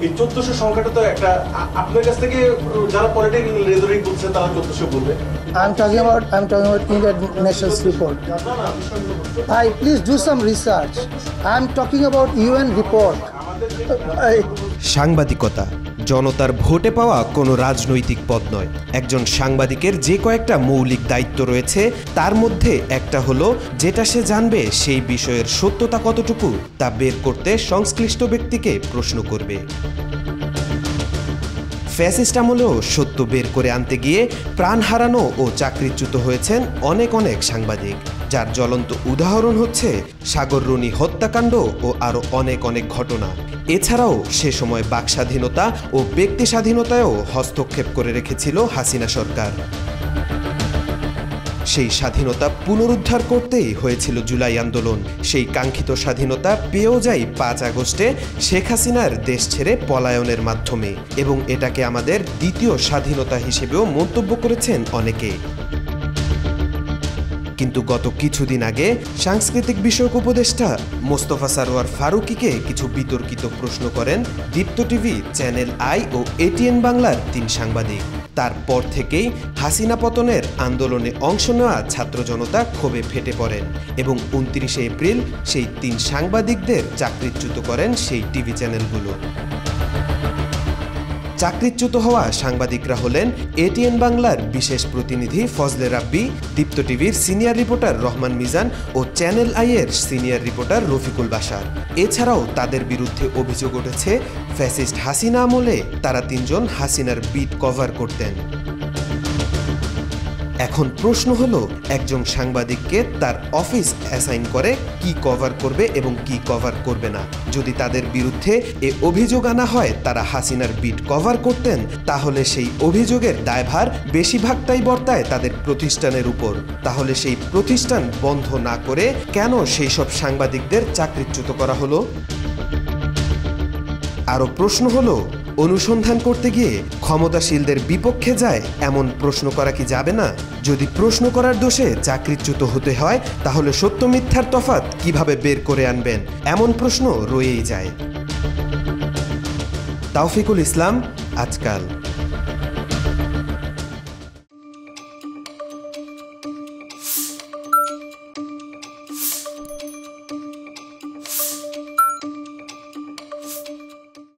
এই 1400 সংখ্যাটা তো একটা আপনার কাছ থেকে যারা পলিটিক্যাল রেজনিং করছে তারা 1400 বলবে। I'm talking about United Nations report. Please do some research. I'm talking about UN report. সাংবাদিকতা জনতার ভোটে পাওয়া কোনো রাজনৈতিক পদ নয়। একজন সাংবাদিকের যে কয়েকটা মৌলিক দায়িত্ব রয়েছে তার মধ্যে একটা হলো যেটা সে জানবে সেই বিষয়ের সত্যতা কতটুকু তা বের করতে সংশ্লিষ্ট ব্যক্তিকে প্রশ্ন করবে। ফ্যাসিস্ট আমলেও সত্য বের করে আনতে গিয়ে প্রাণ হারানো ও চাকরিচ্যুত হয়েছেন অনেক সাংবাদিক, যার জ্বলন্ত উদাহরণ হচ্ছে সাগর রুনি হত্যাকাণ্ড ও আরও অনেক ঘটনা। এছাড়াও সে সময় বাক স্বাধীনতা ও ব্যক্তি স্বাধীনতায়ও হস্তক্ষেপ করে রেখেছিল হাসিনা সরকার। সেই স্বাধীনতা পুনরুদ্ধার করতেই হয়েছিল জুলাই আন্দোলন। সেই কাঙ্ক্ষিত স্বাধীনতা পেয়েও যায় 5 আগস্টে শেখ হাসিনার দেশ ছেড়ে পলায়নের মাধ্যমে, এবং এটাকে আমাদের দ্বিতীয় স্বাধীনতা হিসেবেও মন্তব্য করেছেন অনেকে। কিন্তু গত কিছুদিন আগে সাংস্কৃতিক বিষয়ক উপদেষ্টা মোস্তফা সারোয়ার ফারুকীকে কিছু বিতর্কিত প্রশ্ন করেন দীপ্ত টিভি, চ্যানেল আই ও এটিএন বাংলার 3 সাংবাদিক। তারপর থেকেই হাসিনা পতনের আন্দোলনে অংশ নেওয়া ছাত্র জনতা ক্ষোভে ফেটে পড়েন এবং 29শে এপ্রিল সেই 3 সাংবাদিকদের চাকরিচ্যুত করেন সেই টিভি চ্যানেলগুলো। চাকরিচ্যুত হওয়া সাংবাদিকরা হলেন এটিএন বাংলার বিশেষ প্রতিনিধি ফজলে রাব্বি, দীপ্ত টিভির সিনিয়র রিপোর্টার রহমান মিজান ও চ্যানেল আই-এর সিনিয়র রিপোর্টার রফিকুল বাশার। এছাড়াও তাদের বিরুদ্ধে অভিযোগ উঠেছে ফ্যাসিস্ট হাসিনা আমলে তারা 3 জন হাসিনার বিট কভার করতেন। এখন প্রশ্ন হলো, একজন সাংবাদিককে তার অফিস অ্যাসাইন করে কি কভার করবে এবং কি কভার করবে না। যদি তাদের বিরুদ্ধে এ অভিযোগ আনা হয় তারা হাসিনার বিট কভার করতেন, তাহলে সেই অভিযোগের দায়ভার বেশিরভাগটাই বর্তায় তাদের প্রতিষ্ঠানের উপর। তাহলে সেই প্রতিষ্ঠান বন্ধ না করে কেন সেই সব সাংবাদিকদের চাকরিচ্যুত করা হলো? আরও প্রশ্ন হলো, অনুসন্ধান করতে গিয়ে ক্ষমতাশীলদের বিপক্ষে যায় এমন প্রশ্ন করা কি যাবে না? যদি প্রশ্ন করার দোষে চাকরিচ্যুত হতে হয় তাহলে সত্য মিথ্যার তফাৎ কিভাবে বের করে আনবেন? এমন প্রশ্ন রয়েই যায়। তাওফিকুল ইসলাম, আজকাল।